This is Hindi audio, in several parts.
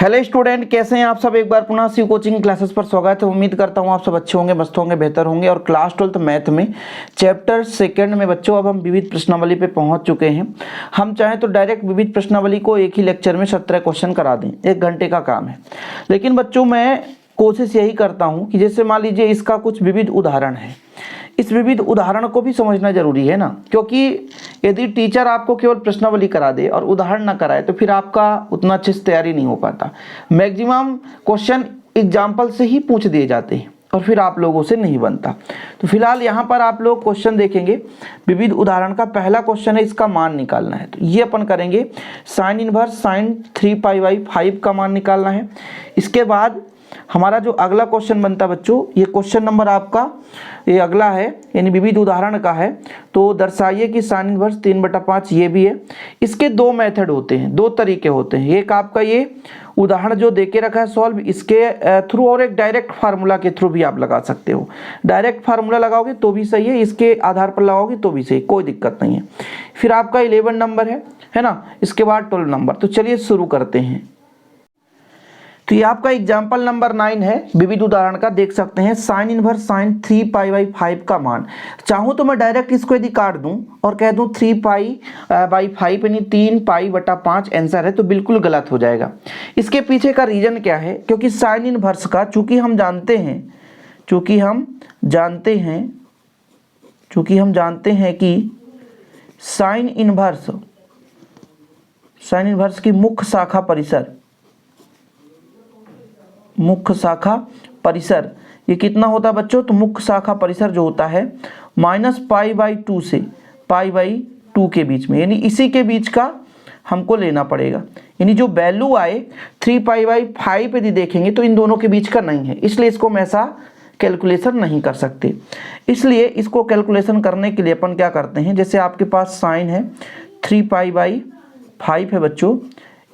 हेलो स्टूडेंट, कैसे हैं आप सब। एक बार पुनः शिव कोचिंग क्लासेस पर स्वागत है। उम्मीद करता हूं आप सब अच्छे होंगे, मस्त होंगे, बेहतर होंगे। और क्लास 12th मैथ में चैप्टर 2 में बच्चों अब हम विविध प्रश्नावली पे पहुंच चुके हैं। हम चाहें तो डायरेक्ट विविध प्रश्नावली को एक ही लेक्चर में 17 क्वेश्चन करा दें, 1 घंटे का काम है। लेकिन बच्चों मैं कोशिश यही करता हूँ कि जैसे मान लीजिए इसका कुछ विविध उदाहरण है, इस विविध उदाहरण को भी समझना जरूरी है ना, क्योंकि यदि टीचर आपको केवल प्रश्नावली करा दे और उदाहरण ना कराए तो फिर आपका उतना अच्छे से तैयारी नहीं हो पाता। मैक्सिमम क्वेश्चन एग्जाम्पल से ही पूछ दिए जाते हैं और फिर आप लोगों से नहीं बनता। तो फिलहाल यहाँ पर आप लोग क्वेश्चन देखेंगे विविध उदाहरण का। पहला क्वेश्चन है, इसका मान निकालना है। तो ये अपन करेंगे साइन इनवर्स साइन 3π/5 का मान निकालना है। इसके बाद हमारा जो अगला क्वेश्चन बनता है बच्चों, ये क्वेश्चन नंबर आपका ये अगला है, यानी विविध उदाहरण का है। तो दर्शाइए कि साइन इनवर्स 3/5 ये भी है। इसके 2 मेथड होते हैं, 2 तरीके होते हैं। एक आपका ये उदाहरण जो देके रखा है सॉल्व, इसके थ्रू, और एक डायरेक्ट फार्मूला के थ्रू भी आप लगा सकते हो। डायरेक्ट फार्मूला लगाओगे तो भी सही है, इसके आधार पर लगाओगे तो भी सही, कोई दिक्कत नहीं है। फिर आपका 11 नंबर है ना, इसके बाद 12 नंबर। तो चलिए शुरू करते हैं। तो ये आपका एग्जाम्पल नंबर 9 है विविध उदाहरण का, देख सकते हैं साइन इनवर्स साइन 3π/5 का मान। चाहूँ तो मैं डायरेक्ट इसको यदि काट दूं और कह दूं 3π/5 यानी 3π/5 आंसर है, तो बिल्कुल गलत हो जाएगा। इसके पीछे का रीजन क्या है, क्योंकि साइन इनवर्स का चूंकि हम जानते हैं कि साइन इनवर्स की मुख्य शाखा परिसर ये कितना होता है बच्चों। तो मुख्य शाखा परिसर जो होता है -π/2 से π/2 के बीच में, यानी इसी के बीच का हमको लेना पड़ेगा। यानी जो वैल्यू आए 3π/5 यदि देखेंगे तो इन दोनों के बीच का नहीं है, इसलिए इसको हम ऐसा कैलकुलेशन नहीं कर सकते। इसलिए इसको कैलकुलेशन करने के लिए अपन क्या करते हैं, जैसे आपके पास साइन है 3π/5 है बच्चों,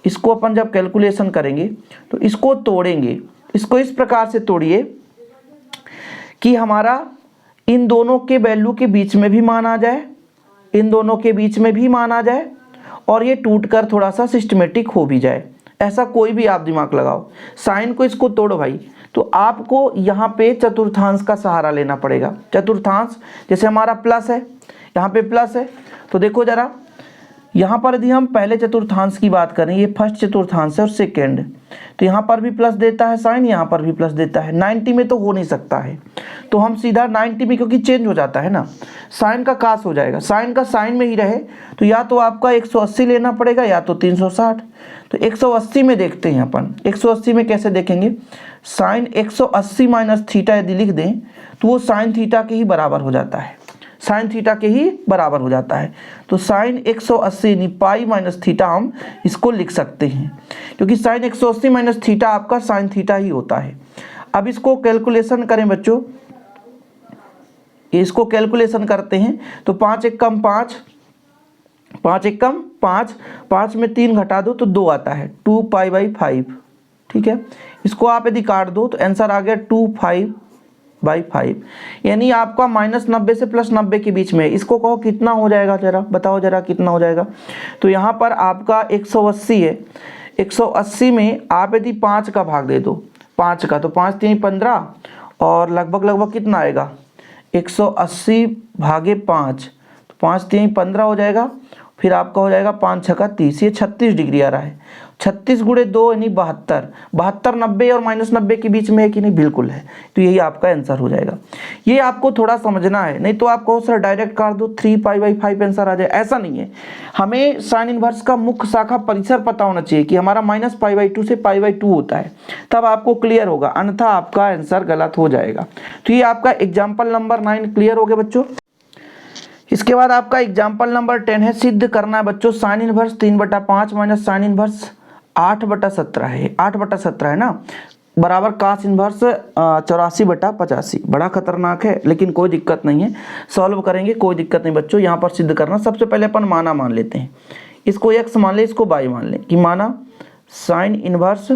इसको अपन जब कैलकुलेशन करेंगे तो इसको तोड़ेंगे। इसको इस प्रकार से तोड़िए कि हमारा इन दोनों के वैल्यू के बीच में भी मान आ जाए, और ये टूटकर थोड़ा सा सिस्टमेटिक हो भी जाए। ऐसा कोई भी आप दिमाग लगाओ। साइन को इसको तोड़ो भाई, तो आपको यहाँ पे चतुर्थांश का सहारा लेना पड़ेगा। चतुर्थांश जैसे हमारा प्लस है, यहाँ पे प्लस है, तो देखो जरा यहाँ पर यदि हम पहले चतुर्थांश की बात करें, ये फर्स्ट चतुर्थांश है और सेकेंड, तो यहाँ पर भी प्लस देता है साइन, यहाँ पर भी प्लस देता है। 90 में तो हो नहीं सकता है, तो हम सीधा 90 में, क्योंकि चेंज हो जाता है ना, साइन का कास हो जाएगा। साइन का साइन में ही रहे तो या तो आपका 180 लेना पड़ेगा या तो 360। तो 180 में देखते हैं अपन। 180 में कैसे देखेंगे, साइन 180 माइनस थीटा यदि लिख दें तो वो साइन थीटा के ही बराबर हो जाता है, तो साइन 180 यानी पाई माइनस थीटा हम इसको लिख सकते हैं, क्योंकि साइन 180 माइनस थीटा आपका साइन थीटा ही होता है। अब इसको कैलकुलेशन करें बच्चों, इसको कैलकुलेशन करते हैं तो 5 एकम 5, 5 में 3 घटा दो तो 2 आता है, 2π/5। ठीक है, इसको आप यदि काट दो तो आंसर आ गया 2π/5, यानी आपका -90 से +90 के बीच में। इसको कहो कितना हो जाएगा, जरा बताओ जरा कितना हो जाएगा। तो यहाँ पर आपका 180 है, 180 में आप यदि 5 का भाग दे दो, 5 का, तो 5 3 15, और लगभग कितना आएगा 180 भागे 5, तो 5 3 15 हो जाएगा। फिर आपका हो जाएगा 5 6 30, ये 36 डिग्री आ रहा है। 36 गुणे 2 यानी 72, 90 और -90 के बीच में है कि नहीं, बिल्कुल है। तो यही आपका आंसर हो जाएगा। ये आपको थोड़ा समझना है, नहीं तो आप कहो सर डायरेक्ट काट दो 3π/5 आंसर आ जाए, ऐसा नहीं है। हमें साइन इनवर्स का मुख्य शाखा परिसर पता होना चाहिए कि हमारा -π/2 से π/2 होता है, तब आपको क्लियर होगा, अन्यथा आपका आंसर गलत हो जाएगा। तो ये आपका एग्जाम्पल नंबर 9 क्लियर हो गया बच्चों। इसके बाद आपका एग्जाम्पल नंबर 10 है, सिद्ध करना है बच्चों sine inverse 3/5 minus sine inverse 8/17 है, 8/17 है ना, बराबर कास इनवर्स 84/85। बड़ा खतरनाक है, लेकिन कोई दिक्कत नहीं है, सॉल्व करेंगे, कोई दिक्कत नहीं बच्चों। यहाँ पर सिद्ध करना, सबसे पहले अपन माना मान लेते हैं, इसको x मान ले, इसको y मान ले, कि माना साइन इनवर्स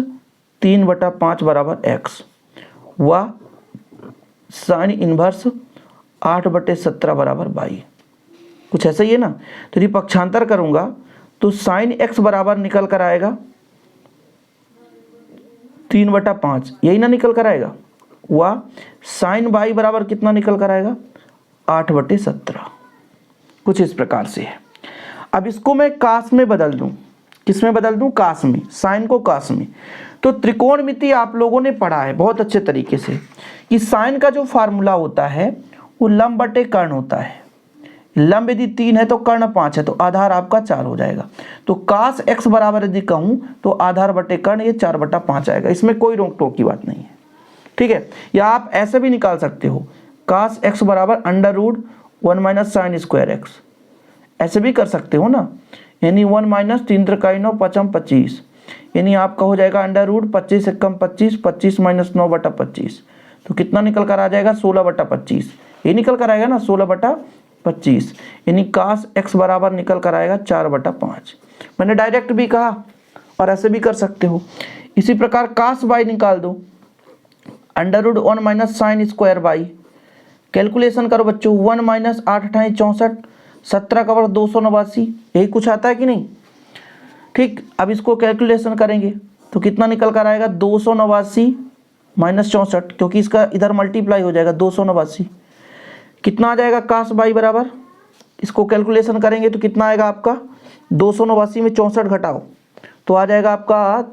3/5 बराबर x व साइन इनवर्स 8/17 बराबर y, कुछ ऐसा ही है ना। तो यदि पक्षांतर करूंगा तो साइन x बराबर निकल कर आएगा 3/5, यही ना निकल कर आएगा। वह साइन बाई बराबर कितना निकल कर आएगा, 8/17, कुछ इस प्रकार से है। अब इसको मैं कास में बदल दूं, किस में बदल दूं, कास में, साइन को कास में। तो त्रिकोणमिति आप लोगों ने पढ़ा है बहुत अच्छे तरीके से कि साइन का जो फार्मूला होता है वो लंब बटे कर्ण होता है। लंब यदि 3 है तो कर्ण 5 है, तो आधार आपका 4 हो जाएगा। तो कास x बराबर यदि कहूं तो आधार बटे कर्ण ये 4/5 आएगा। इसमें कोई रोक टोक की बात नहीं है, ठीक है। या आप ऐसे भी निकाल सकते हो, कास x बराबर √1 - साइन स्क्वायर x, ऐसे भी कर सकते हो ना, यानी 1 - 3 त्रिकाई 9 5 25, यानी आपका हो जाएगा √25 × 25, 25 - 9/25, तो कितना निकल कर आ जाएगा, 16/25, ये निकल कर आएगा ना 16/25, यानी कास x बराबर निकल कर आएगा 4/5। मैंने डायरेक्ट भी कहा और ऐसे भी कर सकते हो। इसी प्रकार कास y निकाल दो, √1 - साइन स्क्वायर y, कैलकुलेशन करो बच्चों, 1 - 8 × 8 = 64, 17 का वर्ग 289, यही कुछ आता है कि नहीं, ठीक। अब इसको कैलकुलेशन करेंगे तो कितना निकल कर आएगा, 289 - 64, क्योंकि इसका इधर मल्टीप्लाई हो जाएगा, 289 कितना आ जाएगा कास बाई बराबर, इसको कैलकुलेशन करेंगे तो कितना आएगा आपका, 289 में 64 घटाओ तो आ जाएगा आपका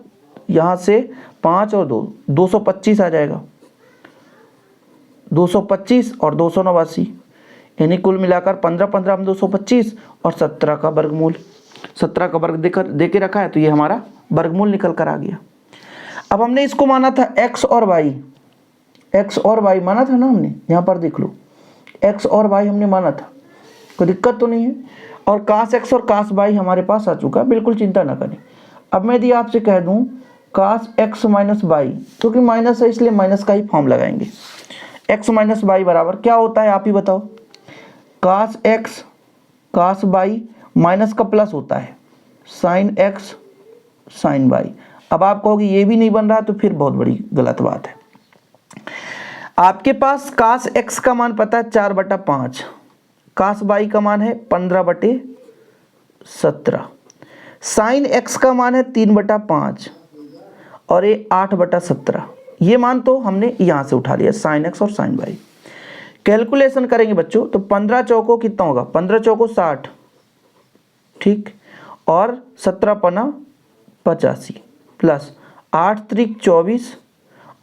यहाँ से 5 और 2, 225 आ जाएगा, 225 और 289, यानी कुल मिलाकर 15 15 में 225 और 17 का वर्गमूल, 17 का वर्ग दे के रखा है, तो ये हमारा वर्गमूल निकल कर आ गया। अब हमने इसको माना था x और y माना था ना हमने, यहाँ पर देख लो x और y हमने माना था, कोई दिक्कत तो नहीं है। और कास x और कास y हमारे पास आ चुका, बिल्कुल चिंता ना करें। अब मैं यदि आपसे कह दूं कास x - y, क्योंकि माइनस है इसलिए माइनस का ही फॉर्म लगाएंगे, x - y बराबर क्या होता है आप ही बताओ, कास x कास y माइनस का प्लस होता है साइन x साइन y। अब आप कहोगे ये भी नहीं बन रहा, तो फिर बहुत बड़ी गलत बात है। आपके पास कास x का मान पता है 4/5, कास y का मान है 15/17, साइन x का मान है 3/5 और ये 8/17, ये मान तो हमने यहाँ से उठा लिया, साइन x और साइन y। कैलकुलेशन करेंगे बच्चों तो 15 चौको कितना होगा, 15 चौको 60, ठीक, और 17 पना 85 प्लस 8 त्रिक 24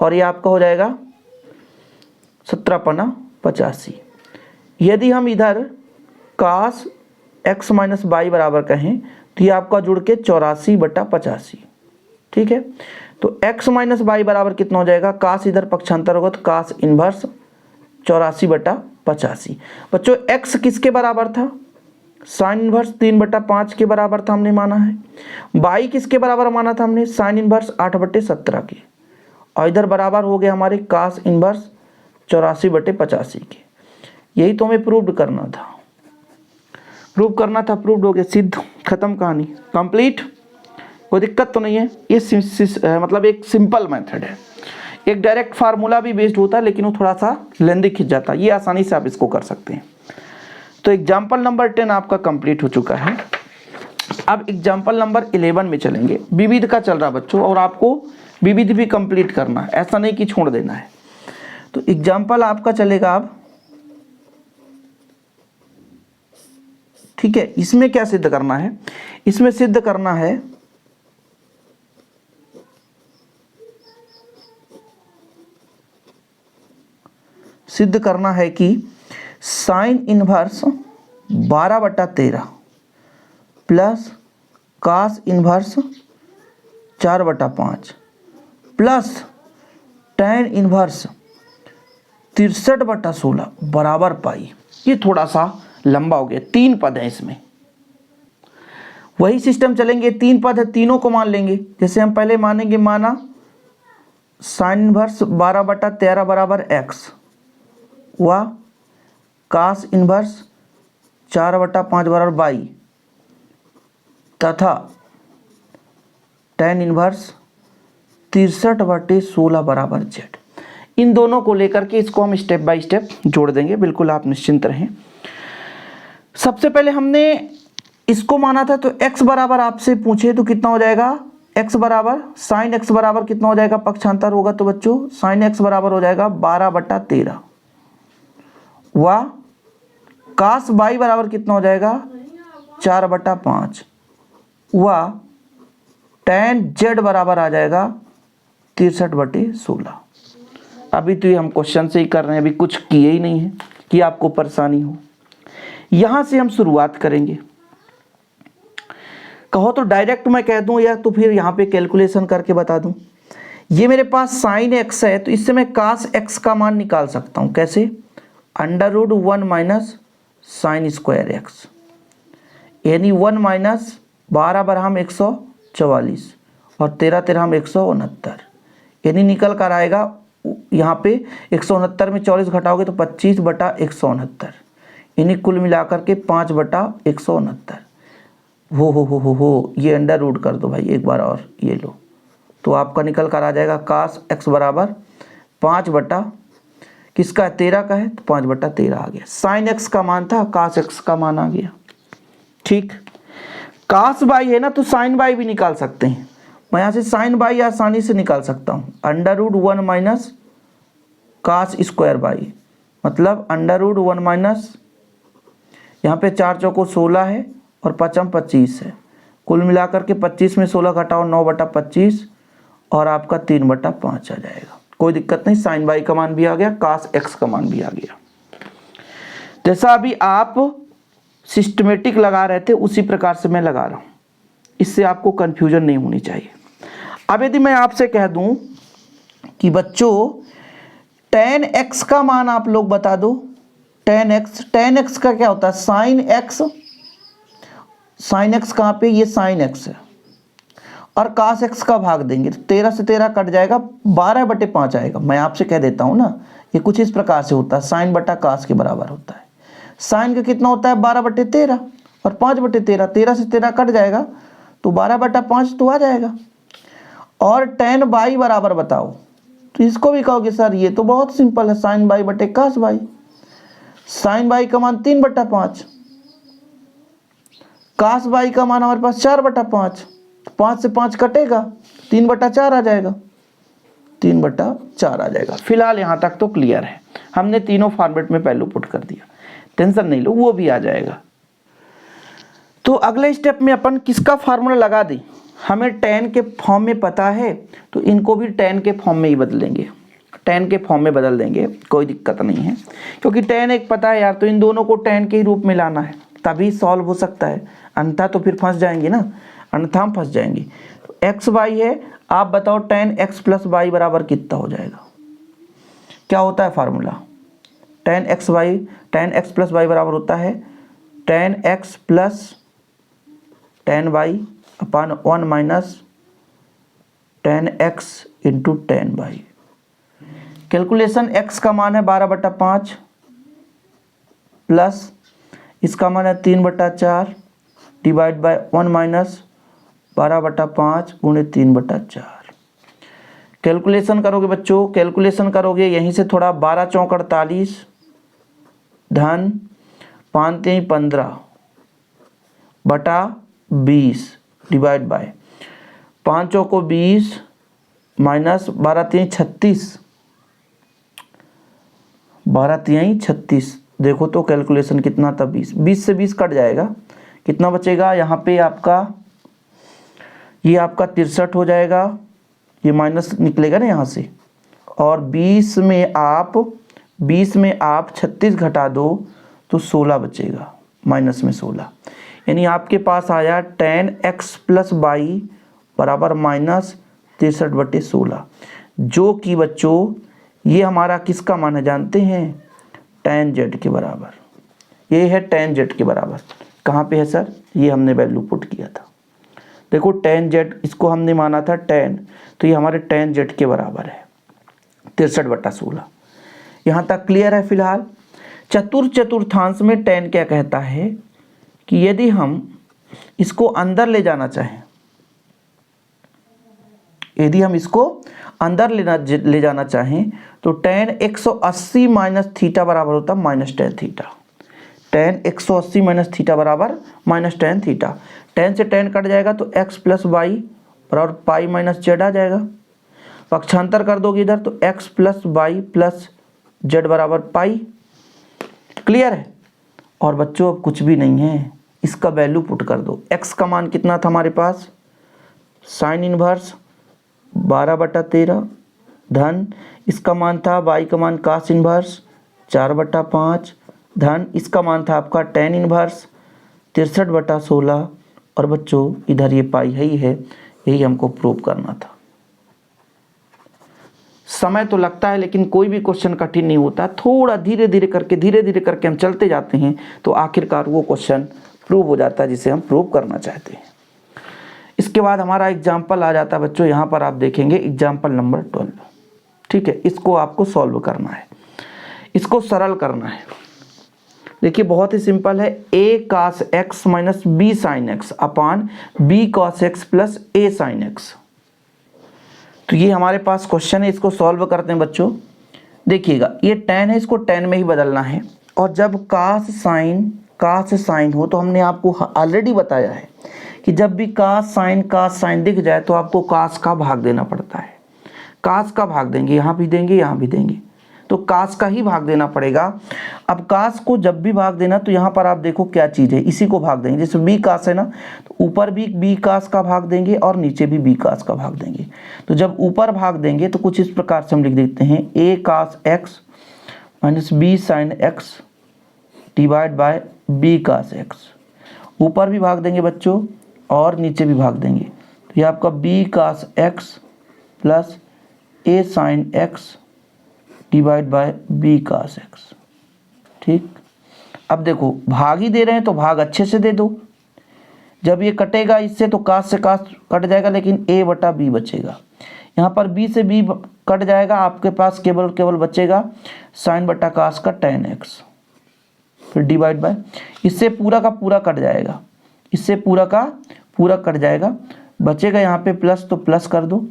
और ये आपका हो जाएगा 17 पना 85। यदि हम इधर कास x - y बराबर कहें तो ये आपका जुड़ के 84/85, ठीक है। तो x - y बराबर कितना हो जाएगा, कास इधर पक्षांतर होगा तो कास इनवर्स 84/85। बच्चों x किसके बराबर था, साइन इनवर्स 3/5 के बराबर था, हमने माना है। y किसके बराबर माना था हमने, साइन इनवर्स 8/17 के, और इधर बराबर हो गया हमारे कास इनवर्स 84/85 के। यही तो हमें प्रूव करना था, प्रूव हो गया, सिद्ध, खत्म कहानी, कंप्लीट, कोई दिक्कत तो नहीं है। ये मतलब एक सिंपल मेथड है, एक डायरेक्ट फार्मूला भी बेस्ड होता है लेकिन वो थोड़ा सा लेंदी खिंच जाता है, ये आसानी से आप इसको कर सकते हैं। तो एग्जाम्पल नंबर 10 आपका कंप्लीट हो चुका है। अब एग्जाम्पल नंबर 11 में चलेंगे। विविध का चल रहा बच्चों, और आपको विविध भी कंप्लीट करना है, ऐसा नहीं कि छोड़ देना है। तो एग्जाम्पल आपका चलेगा अब, ठीक है। इसमें क्या सिद्ध करना है, इसमें सिद्ध करना है कि sine inverse 12/13 plus cos inverse 4/5 plus tan inverse 63/16 बराबर पाई। ये थोड़ा सा लंबा हो गया, 3 पद है इसमें, वही सिस्टम चलेंगे, 3 पद है, तीनों को मान लेंगे। जैसे हम पहले मानेंगे, माना साइन इनवर्स 12/13 बराबर x, हुआ कास इनवर्स 4/5 बराबर y तथा टैन इनवर्स 63/16 बराबर z। इन दोनों को लेकर के इसको हम स्टेप बाय स्टेप जोड़ देंगे, बिल्कुल आप निश्चिंत रहें। सबसे पहले हमने इसको माना था, तो x बराबर आपसे पूछे तो कितना हो जाएगा, x बराबर साइन x बराबर कितना हो जाएगा, पक्षांतर होगा तो बच्चों साइन x बराबर हो जाएगा 12/13 व कास y बराबर कितना हो जाएगा 4/5 व tan z बराबर आ जाएगा 63/16। अभी तो ये हम क्वेश्चन से ही कर रहे हैं, अभी कुछ किए ही नहीं है कि आपको परेशानी हो। यहां से हम शुरुआत करेंगे, कहो तो डायरेक्ट मैं कह दूं या तो फिर यहाँ पे कैलकुलेशन करके बता दूं। ये मेरे पास साइन x है तो इससे मैं कास x का मान निकाल सकता हूं, कैसे, √1 माइनस साइन स्क्वायर x, यानी 1 माइनस 12 बराम 144 और 13 तेरहम 169, यानी निकल कर आएगा यहाँ पे 169 में 40 घटाओगे तो 25/169, यानी कुल मिलाकर के 5/169। हो ये अंडर रूट कर दो भाई एक बार और, ये लो, तो आपका निकल कर आ जाएगा कास x बराबर 5 किसका 13 का है तो 5/13 आ गया। साइन x का मान था, कास x का मान आ गया। ठीक, कास बाई है ना तो साइन बाई भी निकाल सकते हैं। मैं यहाँ से साइन बाई आसानी से निकाल सकता हूँ, √1 माइनस कास स्क्वायर बाई, मतलब √1 माइनस, यहाँ पे 4 चौको 16 है और 5 25 है, कुल मिलाकर के 25 में 16 घटाओ 9/25 और आपका 3/5 आ जाएगा। कोई दिक्कत नहीं, साइन बाई का मान भी आ गया, कास x का मान भी आ गया। जैसा अभी आप सिस्टमेटिक लगा रहे थे उसी प्रकार से मैं लगा रहा हूँ, इससे आपको कन्फ्यूजन नहीं होनी चाहिए। अब यदि मैं आपसे कह दूं कि बच्चों tan x का मान आप लोग बता दो, tan x का क्या होता है, साइन x कहाँ पे, ये साइन x है और कास x का भाग देंगे तो 13 से 13 कट जाएगा, 12/5 आएगा। मैं आपसे कह देता हूँ ना, ये कुछ इस प्रकार से होता है, साइन बटा कास के बराबर होता है। साइन का कितना होता है 12/13 और 5/13, 13 से 13 कट जाएगा तो 12/5 तो आ जाएगा। और tan बाई बराबर बताओ, तो इसको भी कहोगे सर ये तो बहुत सिंपल है, साइन बाई बटे कास बाई। साइन बाई का मान 3/5, कास बाई का मान हमारे पास 4/5, 5 से 5 कटेगा 3/4 आ जाएगा, 3/4 आ जाएगा। फिलहाल यहाँ तक तो क्लियर है, हमने तीनों फॉर्मेट में पहलू पुट कर दिया, टेंशन नहीं लो, वो भी आ जाएगा। तो अगले स्टेप में अपन किसका फार्मूला लगा दें, हमें tan के फॉर्म में पता है तो इनको भी tan के फॉर्म में ही बदलेंगे, tan के फॉर्म में बदल देंगे, कोई दिक्कत नहीं है, क्योंकि tan एक पता है यार, तो इन दोनों को tan के ही रूप में लाना है तभी सॉल्व हो सकता है, अन्यथा तो फिर फंस जाएंगे ना, अन्यथा हम फंस जाएंगे। तो x बाई है, आप बताओ tan x प्लस बाई बराबर कितना हो जाएगा, क्या होता है formula, tan x plus by बराबर होता है tan x plus tan by upon 1 minus tan x into tan by. Calculation x का मान है 12/5 प्लस इसका मान है 3/4 डिवाइड बाय 1 माइनस 12/5 गुणे 3/4। कैलकुलेशन करोगे बच्चों, कैलकुलेशन करोगे यहीं से थोड़ा, 12 चौक 48 धन 5 3 15 बटा 20 डिवाइड बाय 5 चौको 20 माइनस 12 3 36, 12 3 36, देखो तो कैलकुलेशन कितना था 20, 20 से 20 कट जाएगा, कितना बचेगा यहाँ पे आपका, ये आपका 63 हो जाएगा, ये माइनस निकलेगा ना यहाँ से, और 20 में आप 36 घटा दो तो 16 बचेगा, माइनस में 16, यानी आपके पास आया tan x प्लस बाई बराबर माइनस 63/16, जो कि बच्चों ये हमारा किसका मान है जानते हैं, tan z के बराबर, ये है tan z के बराबर। कहाँ पे है सर, ये हमने वैल्यू पुट किया था, देखो tan z, इसको हमने माना था tan, तो ये हमारे tan z के बराबर है 63/16। यहाँ तक क्लियर है। फिलहाल चतुर्थांश में tan क्या कहता है कि यदि हम इसको अंदर ले जाना चाहें, यदि हम इसको अंदर ले जाना चाहें तो tan 180 माइनस थीटा बराबर होता है minus tan theta, tan 180 minus theta बराबर माइनस tan थीटा, tan से tan कट जाएगा तो x प्लस वाई बराबर पाई माइनस जेड आ जाएगा। पक्षांतर कर दोगे इधर तो x plus y plus z बराबर पाई। क्लियर है। और बच्चों अब कुछ भी नहीं है, इसका वैल्यू पुट कर दो। x का मान कितना था हमारे पास, साइन इनवर्स 12/13 धन इसका मान था y का मान कास इनवर्स 4/5 धन इसका मान था आपका टेन इनवर्स 63/16। और बच्चों इधर ये पाई ही है, यही हमको प्रूव करना था। समय तो लगता है लेकिन कोई भी क्वेश्चन कठिन नहीं होता, थोड़ा धीरे धीरे करके हम चलते जाते हैं तो आखिरकार वो क्वेश्चन प्रूव हो जाता है जिसे हम प्रूव करना चाहते हैं। इसके बाद हमारा एग्जाम्पल आ जाता है बच्चों, यहाँ पर आप देखेंगे एग्जाम्पल नंबर 12। ठीक है, इसको आपको सॉल्व करना है, इसको सरल करना है। देखिए बहुत ही सिंपल है, a cos x minus b sin x upon b cos x plus a sin x। तो ये हमारे पास क्वेश्चन है, इसको सॉल्व करते हैं बच्चों। देखिएगा ये tan है, इसको tan में ही बदलना है। और जब cos sin हो तो हमने आपको ऑलरेडी बताया है कि जब भी cos sin दिख जाए तो आपको cos का भाग देना पड़ता है। cos का भाग देंगे, यहाँ भी देंगे यहाँ भी देंगे, तो cos का ही भाग देना पड़ेगा। अब cos को जब भी भाग देना तो यहाँ पर आप देखो क्या चीज़ है, इसी को भाग देंगे। जैसे b cos है ना, तो ऊपर भी b cos का भाग देंगे और नीचे भी b cos का भाग देंगे। तो जब ऊपर भाग देंगे तो कुछ इस प्रकार से हम लिख देते हैं a cos x minus b sin x divide by b cos x। ऊपर भी भाग देंगे बच्चों और नीचे भी भाग देंगे, तो ये आपका b cos x plus a sin x divide by b cos x। ठीक, अब देखो भाग ही दे रहे हैं तो भाग अच्छे से दे दो। जब ये कटेगा इससे तो cos से cos कट जाएगा, लेकिन a बटा b बचेगा। यहाँ पर b से b कट जाएगा, आपके पास केवल बचेगा sin बटा cos का tan x, फिर डिवाइड बाय, इससे पूरा का पूरा कट जाएगा, इससे पूरा का पूरा कट जाएगा, बचेगा यहाँ पे प्लस, तो प्लस कर दो,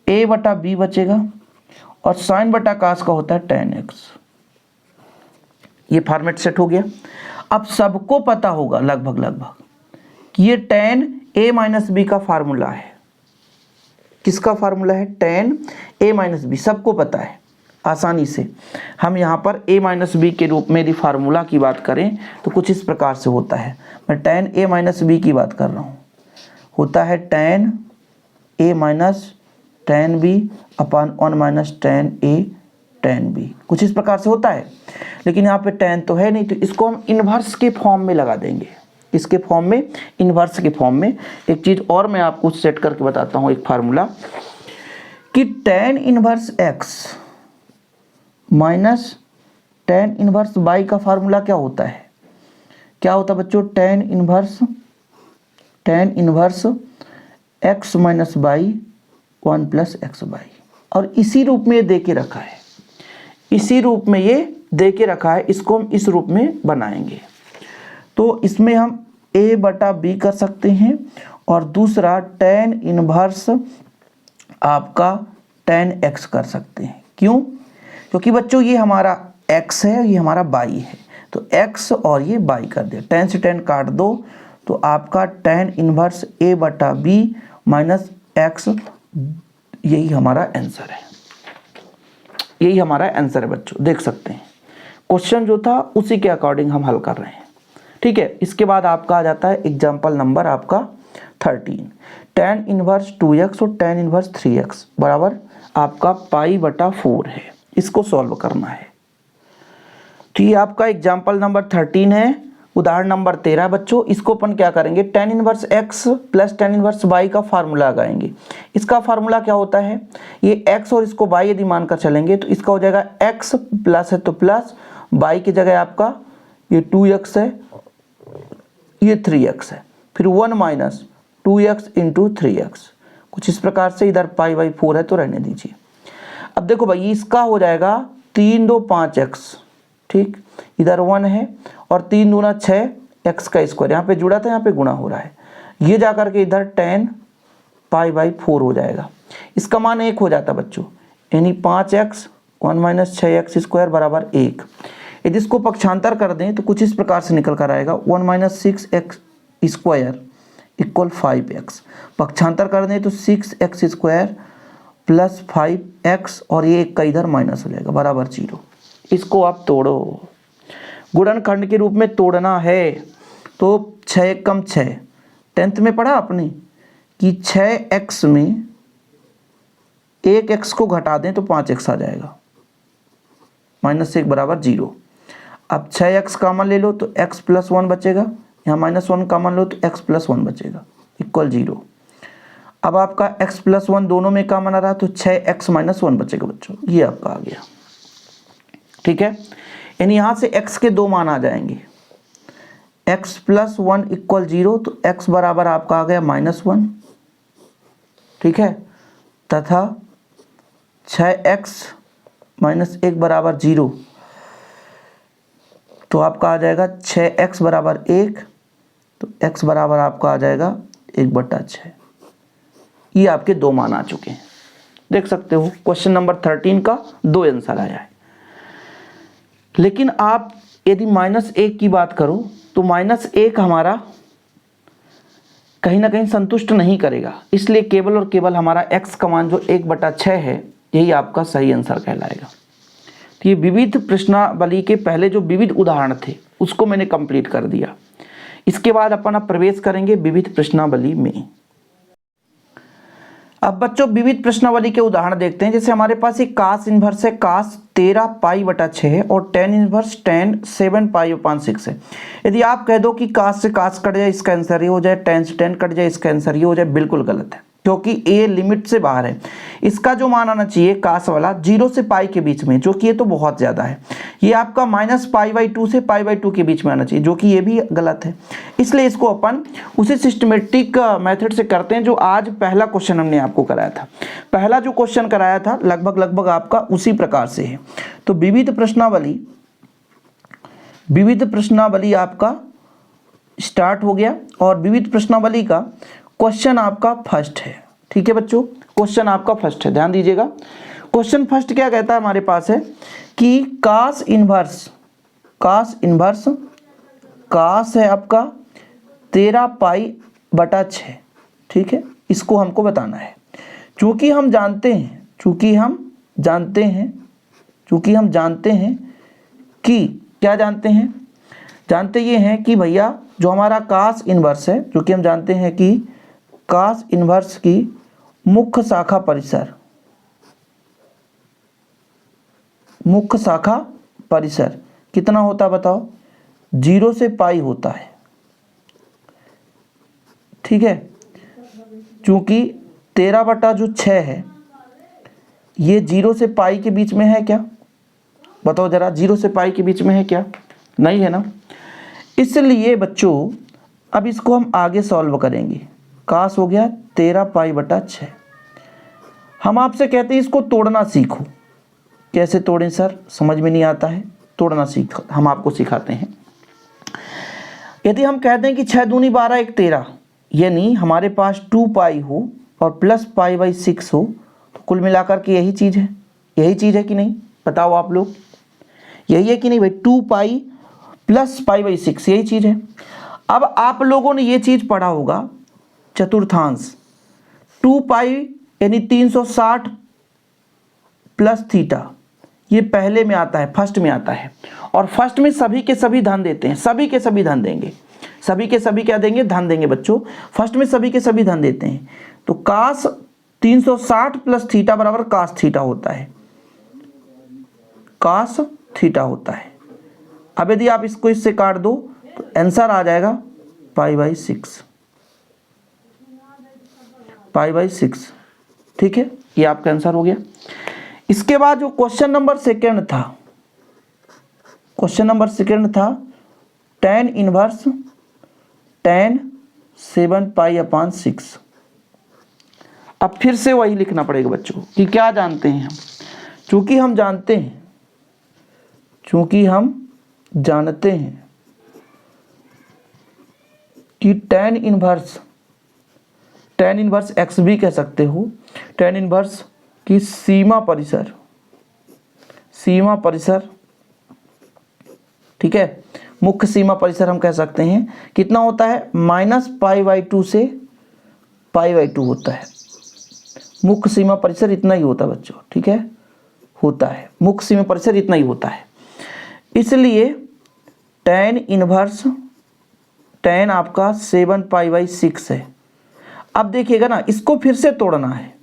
a बटा b बचेगा और साइन बटा cos का होता है tan x। ये फॉर्मेट सेट हो गया। अब सबको पता होगा लगभग कि ये tan a माइनस बी का फार्मूला है। किसका फार्मूला है, tan a माइनस बी, सबको पता है। आसानी से हम यहाँ पर a माइनस बी के रूप में यदि फार्मूला की बात करें तो कुछ इस प्रकार से होता है। मैं tan a माइनस बी की बात कर रहा हूँ, होता है tan a minus tan b upon 1 minus tan a tan b, कुछ इस प्रकार से होता है। लेकिन यहाँ पे tan तो है नहीं, तो इसको हम इन्वर्स के फॉर्म में लगा देंगे। इसके फॉर्म में, इन्वर्स के फॉर्म में। एक चीज़ और मैं आपको सेट करके बताता हूँ, एक फार्मूला कि tan inverse x minus tan inverse y का फार्मूला क्या होता है, क्या होता है बच्चों, tan inverse x minus y 1 plus x y. और इसी रूप में ये दे के रखा है, इसी रूप में ये दे के रखा है, इसको हम इस रूप में बनाएंगे। तो इसमें हम a बटा b कर सकते हैं और दूसरा tan इन्वर्स आपका tan x कर सकते हैं। क्यों, क्योंकि बच्चों ये हमारा x है, ये हमारा y है, तो x और ये y कर दे, tan से tan काट दो तो आपका tan इन्वर्स a बटा b माइनस x, यही हमारा आंसर है। यही हमारा आंसर है बच्चों, देख सकते हैं क्वेश्चन जो था उसी के अकॉर्डिंग हम हल कर रहे हैं। ठीक है, इसके बाद आपका आ जाता है एग्जाम्पल नंबर आपका 13, tan इनवर्स 2x और tan इनवर्स 3x बराबर आपका पाई बटा 4 है। इसको सॉल्व करना है। तो ये आपका एग्जाम्पल नंबर 13 है, उदाहरण नंबर 13 बच्चों। इसको अपन क्या करेंगे, tan inverse x plus tan inverse y का फार्मूला लगाएंगे। इसका फार्मूला क्या होता है, ये x और इसको y यदि मानकर चलेंगे तो इसका हो जाएगा x प्लस है तो प्लस, y की जगह आपका ये 2x है, ये 3x है, फिर 1 माइनस 2x इंटू 3x, कुछ इस प्रकार से। इधर पाई बाई 4 है तो रहने दीजिए। अब देखो भाई इसका हो जाएगा 3 2 5x, ठीक, इधर 1 है और 3 दूना 6 x का स्क्वायर, यहाँ पे जुड़ा था, यहाँ पे गुणा हो रहा है, ये जाकर के इधर tan पाई बाई 4 हो जाएगा। इसका मान 1 हो जाता बच्चों, यानी 5x 1 माइनस 6x स्क्वायर बराबर 1। यदि इसको पक्षांतर कर दें तो कुछ इस प्रकार से निकल कर आएगा 1 minus 6x square equal 5x। पक्षांतर कर दें तो 6x² प्लस 5x और ये एक का इधर माइनस हो जाएगा बराबर 0। इसको आप तोड़ो, गुणनखंड के रूप में तोड़ना है तो 6 कम 6, 10th में पढ़ा आपने कि 6x में 1x को घटा दें तो 5x आ जाएगा, -1 बराबर 0। अब 6x कॉमन ले लो तो x + 1 बचेगा, यहाँ -1 कॉमन लो तो x + 1 बचेगा इक्वल 0। अब आपका x + 1 दोनों में कॉमन आ रहा तो 6x - 1 बचेगा बच्चों, ये आपका आ गया। ठीक है, यानी यहाँ से x के दो मान आ जाएंगे, x + 1 = 0 तो x बराबर आपका आ गया -1। ठीक है, तथा 6x - 1 बराबर 0 तो आपका आ जाएगा 6x बराबर 1, तो x बराबर आपका आ जाएगा 1/6। ये आपके दो मान आ चुके हैं, देख सकते हो। क्वेश्चन नंबर 13 का 2 आंसर आया है। लेकिन आप यदि -1 की बात करो तो -1 हमारा कहीं ना कहीं संतुष्ट नहीं करेगा, इसलिए केवल और केवल हमारा x का मान जो 1/6 है यही आपका सही आंसर कहलाएगा। तो ये विविध प्रश्नावली के पहले जो विविध उदाहरण थे उसको मैंने कंप्लीट कर दिया। इसके बाद अपन अब प्रवेश करेंगे विविध प्रश्नावली में। अब बच्चों विविध प्रश्नावली के उदाहरण देखते हैं। जैसे हमारे पास एक cos इनवर्स है, cos 13π/6 है और tan इनवर्स tan 7π/6 है। यदि आप कह दो कि cos से cos कट जाए इसका आंसर ये हो जाए, tan से tan कट जाए इसका आंसर ये हो जाए, बिल्कुल गलत है, क्योंकि ये लिमिट से बाहर है। इसका जो मान आना चाहिए cos वाला 0 से पाई के बीच में, जो कि ये तो बहुत ज़्यादा है। ये आपका -π/2 से π/2 के बीच में आना चाहिए, जो कि ये भी गलत है। इसलिए इसको अपन उसी सिस्टमेटिक मेथड से करते हैं जो आज पहला क्वेश्चन हमने आपको कराया था। पहला जो क्वेश्चन कराया था लगभग आपका उसी प्रकार से है। तो विविध प्रश्नावली आपका स्टार्ट हो गया और विविध प्रश्नावली का क्वेश्चन आपका फर्स्ट है। ठीक है बच्चों, क्वेश्चन आपका फर्स्ट है, ध्यान दीजिएगा। क्वेश्चन फर्स्ट क्या कहता है हमारे पास है कि cos इनवर्स cos है आपका 13π/6। ठीक है, इसको हमको बताना है। चूंकि हम जानते हैं कि क्या जानते ये हैं कि भैया जो हमारा cos इनवर्स है, जो कि हम जानते हैं कि cos इनवर्स की मुख्य शाखा परिसर कितना होता है बताओ? 0 से पाई होता है। ठीक है, चूंकि 13/6 है, ये 0 से पाई के बीच में है क्या? बताओ जरा, 0 से पाई के बीच में है क्या? नहीं है ना। इसलिए बच्चों अब इसको हम आगे सॉल्व करेंगे। cos हो गया 13π/6। हम आपसे कहते हैं इसको तोड़ना सीखो। कैसे तोड़ें सर? समझ में नहीं आता है, तोड़ना सीखो, हम आपको सिखाते हैं। यदि हम कहते हैं कि 6 दूनी 12 1 13, यानी हमारे पास 2π हो और प्लस π/6 हो, तो कुल मिलाकर के यही चीज़ है कि नहीं? बताओ आप लोग, यही है कि नहीं भाई? 2π प्लस π/6 यही चीज़ है। अब आप लोगों ने ये चीज़ पढ़ा होगा चतुर्थांश, 2π यानी 360 प्लस थीटा, ये पहले में आता है, फर्स्ट में आता है। और फर्स्ट में सभी के सभी धन देते हैं, सभी के सभी धन देंगे, सभी के सभी क्या देंगे? धन देंगे बच्चों। फर्स्ट में सभी के सभी धन देते हैं, तो cos 360 प्लस थीटा बराबर cos थीटा होता है, cos थीटा होता है। अब यदि आप इसको इससे काट दो तो आंसर आ जाएगा π/6। ठीक है, ये आपका आंसर हो गया। इसके बाद जो क्वेश्चन नंबर सेकंड था tan इनवर्स tan 7π/6। अब फिर से वही लिखना पड़ेगा बच्चों कि क्या जानते हैं हम। चूंकि हम जानते हैं कि tan इनवर्स x भी कह सकते हो, tan इनवर्स की सीमा परिसर, ठीक है, मुख्य सीमा परिसर हम कह सकते हैं कितना होता है, -π/2 से π/2 होता है। मुख्य सीमा परिसर इतना ही होता है बच्चों, ठीक है, होता है, मुख्य सीमा परिसर इतना ही होता है। इसलिए tan आपका 7π/6 है। अब देखिएगा ना, इसको फिर से तोड़ना है,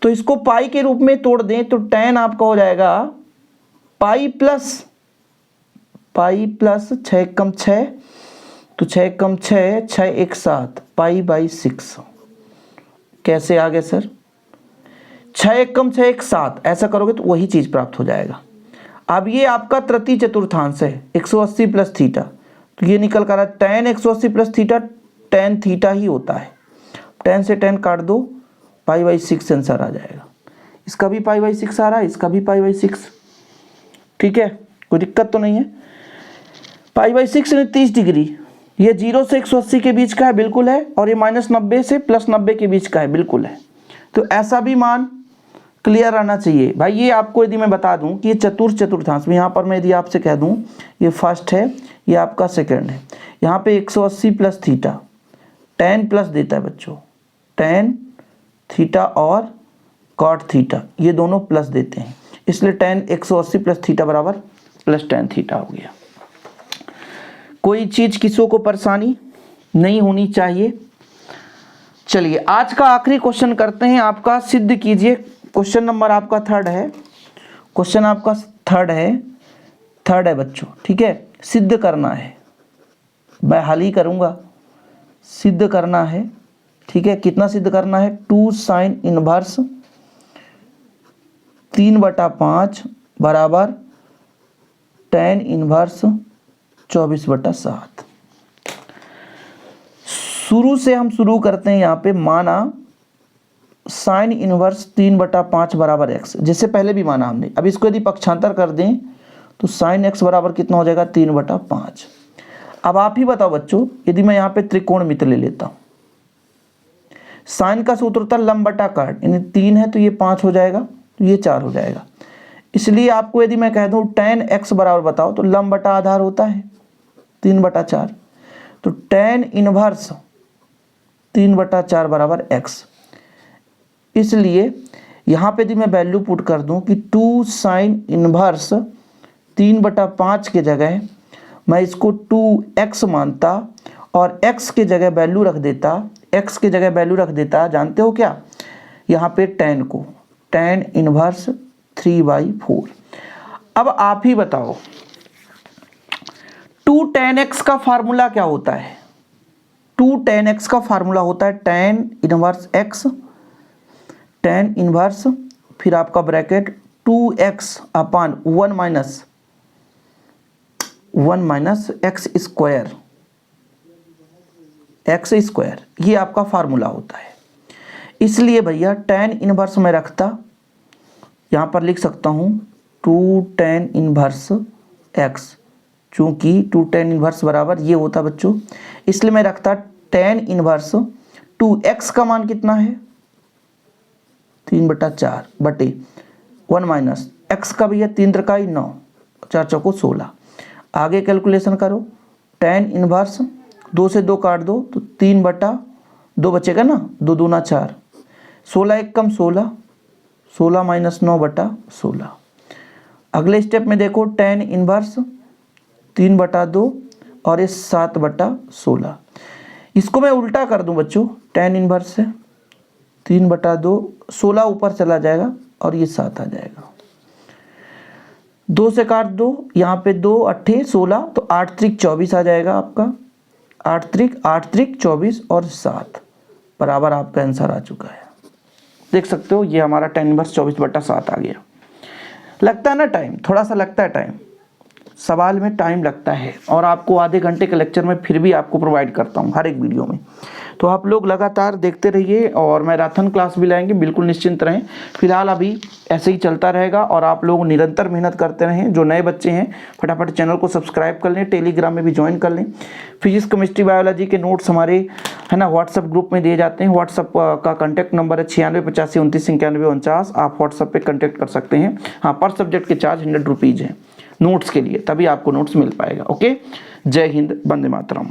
तो इसको पाई के रूप में तोड़ दें तो tan आपका हो जाएगा पाई प्लस 6 कम 6, तो 6 कम 6, 6 1 7 π/6। कैसे आ गए सर, 6 1 कम 6 1 7, ऐसा करोगे तो वही चीज़ प्राप्त हो जाएगा। अब ये आपका तृतीय चतुर्थांश है 180 प्लस थीटा, तो ये निकल कर tan 180 plus theta tan theta ही होता है। tan से tan काट दो, π/6 आंसर आ जाएगा। इसका भी π/6 आ रहा है, इसका भी π/6, ठीक है, कोई दिक्कत तो नहीं है। π/6 यानी 30 डिग्री, ये 0 से 180 के बीच का है, बिल्कुल है, और ये -90 से +90 के बीच का है, बिल्कुल है। तो ऐसा भी मान क्लियर रहना चाहिए भाई। ये आपको यदि मैं बता दूं कि ये चतुर्थांश में, यहाँ पर मैं यदि आपसे कह दूं ये फर्स्ट है, ये आपका सेकंड है, यहाँ पे 180 प्लस थीटा, tan प्लस देता है बच्चों, tan थीटा और cot थीटा, ये दोनों प्लस देते हैं, इसलिए tan 180 प्लस थीटा बराबर प्लस tan थीटा हो गया। कोई चीज़ किसी को परेशानी नहीं होनी चाहिए। चलिए आज का आखिरी क्वेश्चन करते हैं, आपका सिद्ध कीजिए। क्वेश्चन नंबर आपका थर्ड है, क्वेश्चन आपका थर्ड है बच्चों, ठीक है, सिद्ध करना है, मैं हल ही करूँगा, सिद्ध करना है, ठीक है। कितना सिद्ध करना है, 2 sin इनवर्स 3/5 बराबर tan इनवर्स 24/7। शुरू से हम शुरू करते हैं, यहाँ पे माना sin इनवर्स 3/5 बराबर x, जैसे पहले भी माना हमने। अब इसको यदि पक्षांतर कर दें तो sin x बराबर कितना हो जाएगा, 3/5। अब आप ही बताओ बच्चों, यदि मैं यहाँ पे त्रिकोणमिति ले लेता हूँ, sin का सूत्र होता है लंब बटा काट, यानी 3 है तो ये 5 हो जाएगा, तो ये 4 हो जाएगा। इसलिए आपको यदि मैं कह दूँ tan x बराबर बताओ, तो लंब बटा आधार होता है 3/4, तो tan इनवर्स 3/4 बराबर x। इसलिए यहाँ पे यदि मैं वैल्यू पुट कर दूँ कि 2 sin इनवर्स 3/5 के जगह मैं इसको 2x मानता और x के जगह वैल्यू रख देता, जानते हो क्या, यहाँ पे tan को, tan इनवर्स 3/4। अब आप ही बताओ 2 tan x का फार्मूला क्या होता है, 2 tan x का फार्मूला होता है tan inverse x, tan inverse फिर आपका ब्रैकेट 2x अपान 1 माइनस x स्क्वायर, ये आपका फार्मूला होता है। इसलिए भैया tan इनवर्स में रखता, यहाँ पर लिख सकता हूँ 2 tan इनवर्स x, चूँकि 2 tan इनवर्स बराबर ये होता बच्चों, इसलिए मैं रखता tan इनवर्स 2x का मान कितना है 3/4 बटे 1 माइनस x का भैया 3 त्रिकाई 9, 4 चौको 16। आगे कैलकुलेशन करो, tan इनवर्स 2 से 2 काट दो तो 3/2 बचेगा ना, 2 दूना 4, 16 1 कम 16, 16 माइनस 9/16। अगले स्टेप में देखो tan इनवर्स 3/2 और ये 7/16। इसको मैं उल्टा कर दूं बच्चों, tan इनवर्स से 3/2, 16 ऊपर चला जाएगा और ये 7 आ जाएगा, 2 से काट दो, यहाँ पे 2 8 16, तो 8 त्रिक 24 आ जाएगा आपका, 8 त्रिक 24 और 7 बराबर आपका आंसर आ चुका है। देख सकते हो ये हमारा tan इनवर्स 24/7 आ गया। लगता है ना टाइम, थोड़ा सा लगता है टाइम, सवाल में टाइम लगता है, और आपको आधे घंटे के लेक्चर में फिर भी आपको प्रोवाइड करता हूँ हर एक वीडियो में। तो आप लोग लगातार देखते रहिए, और मैराथन क्लास भी लाएंगे, बिल्कुल निश्चिंत रहें। फिलहाल अभी ऐसे ही चलता रहेगा, और आप लोग निरंतर मेहनत करते रहें। जो नए बच्चे हैं फटाफट चैनल को सब्सक्राइब कर लें, टेलीग्राम में भी ज्वाइन कर लें। फिजिक्स केमिस्ट्री बायोलॉजी के नोट्स हमारे है ना व्हाट्सअप ग्रुप में दिए जाते हैं। व्हाट्सअप का कॉन्टैक्ट नंबर है 9685 29 91 49। आप व्हाट्सअप पर कॉन्टैक्ट कर सकते हैं। हाँ, पर सब्जेक्ट के चार्ज 100 रुपीज़ हैं। नोट्स के लिए, तभी आपको नोट्स मिल पाएगा। ओके, जय हिंद, वंदे मातरम।